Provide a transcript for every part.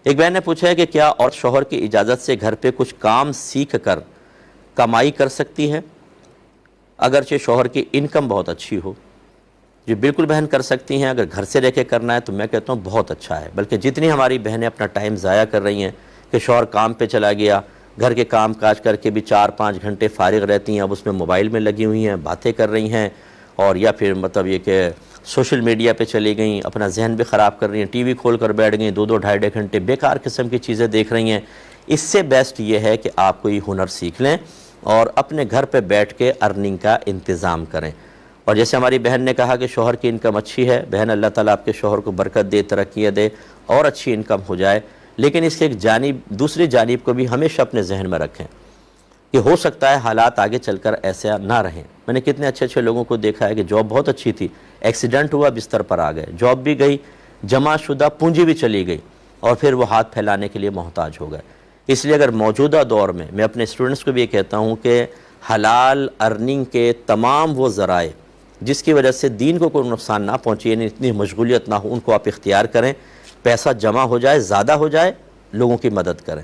ایک بہن نے پوچھا ہے کہ کیا اور شوہر کی اجازت سے گھر پہ کچھ کام سیکھ کر کمائی کر سکتی ہے اگرچہ شوہر کی انکم بہت اچھی ہو؟ جی بالکل بہن کر سکتی ہیں. اگر گھر سے رہ کے کرنا ہے تو میں کہتا ہوں بہت اچھا ہے. بلکہ جتنی ہماری بہنیں اپنا ٹائم ضائع کر رہی ہیں کہ شوہر کام پہ چلا گیا، گھر کے کام کاج کر کے بھی 4-5 گھنٹے فارغ رہتی ہیں، اب اس میں موبائل میں لگی ہوئی ہیں، باتیں کر رہی ہیں، اور یا پھر مطلب یہ کہ سوشل میڈیا پہ چلی گئیں، اپنا ذہن بھی خراب کر رہی ہیں، ٹی وی کھول کر بیٹھ گئیں، 2-2 ڈھائی گھنٹے بیکار قسم کی چیزیں دیکھ رہی ہیں. اس سے بیسٹ یہ ہے کہ آپ کوئی ہنر سیکھ لیں اور اپنے گھر پہ بیٹھ کے ارننگ کا انتظام کریں. اور جیسے ہماری بہن نے کہا کہ شوہر کی انکم اچھی ہے، بہن اللہ تعالیٰ آپ کے شوہر کو برکت دے، ترقیاں دے اور اچھی انکم ہو جائے. لیکن اس کے دوسری جانب کو بھی ہمیشہ اپنے ذہن میں رکھیں کہ ہو سکتا ہے حالات آگے چل کر ایسا نہ رہیں. میں نے کتنے اچھے لوگوں کو دیکھا ہے کہ جاب بہت اچھی تھی، ایکسیڈنٹ ہوا، بستر پر آ گئے، جاب بھی گئی، جمع شدہ پونجی بھی چلی گئی، اور پھر وہ ہاتھ پھیلانے کے لیے محتاج ہو گئے. اس لیے اگر موجودہ دور میں اپنے اسٹوڈنٹس کو بھی یہ کہتا ہوں کہ حلال ارننگ کے تمام وہ ذرائع جس کی وجہ سے دین کو کوئی نقصان نہ پہنچے، یعنی اتنی مشغولیت نہ ہو، ان کو آپ اختیار کریں. پیسہ جمع ہو جائے، زیادہ ہو جائے، لوگوں کی مدد کریں،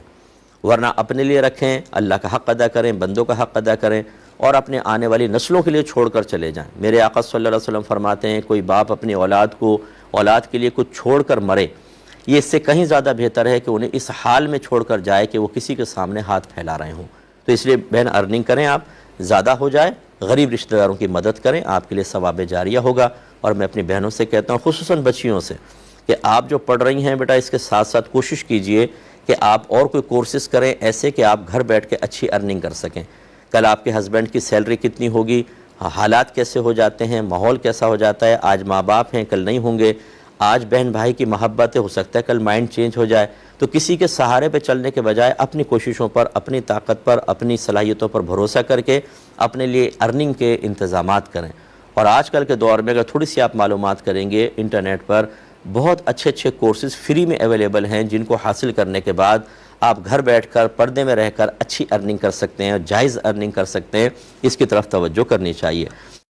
ورنہ اپنے لیے رکھیں، اللہ کا حق ادا کریں، بندوں کا حق ادا کریں، اور اپنے آنے والی نسلوں کے لیے چھوڑ کر چلے جائیں. میرے آقا صلی اللہ علیہ وسلم فرماتے ہیں کوئی باپ اپنی اولاد کے لیے کچھ چھوڑ کر مرے، یہ اس سے کہیں زیادہ بہتر ہے کہ انہیں اس حال میں چھوڑ کر جائے کہ وہ کسی کے سامنے ہاتھ پھیلا رہے ہوں. تو اس لیے بہن ارننگ کریں، آپ زیادہ ہو جائے، غریب رشتہ داروں کی مدد کریں، آپ کے لیے ثواب جاریہ ہوگا. اور میں اپنی بہنوں سے کہتا ہوں، خصوصاً بچیوں سے، کہ آپ جو پڑھ رہی ہیں بیٹا، اس کے ساتھ ساتھ کوشش کیجئے کہ آپ اور کوئی کورسز کریں ایسے کہ آپ گھر بیٹھ کے اچھی ارننگ کر سکیں. کل آپ کے ہسبینڈ کی سیلری کتنی ہوگی، حالات کیسے ہو جاتے ہیں، ماحول کیسا ہو جاتا ہے، آج ماں باپ ہیں کل نہیں ہوں گے، آج بہن بھائی کی محبت ہو سکتا ہے کل مائنڈ چینج ہو جائے. تو کسی کے سہارے پہ چلنے کے بجائے اپنی کوششوں پر، اپنی طاقت پر، اپنی صلاحیتوں پر بھروسہ کر کے اپنے لیے ارننگ کے انتظامات کریں. اور آج کل کے دور میں اگر تھوڑی سی آپ معلومات کریں گے انٹرنیٹ پر، بہت اچھے کورسز فری میں اویلیبل ہیں جن کو حاصل کرنے کے بعد آپ گھر بیٹھ کر پردے میں رہ کر اچھی ارننگ کر سکتے ہیں، جائز ارننگ کر سکتے ہیں. اس کی طرف توجہ کرنی چاہیے.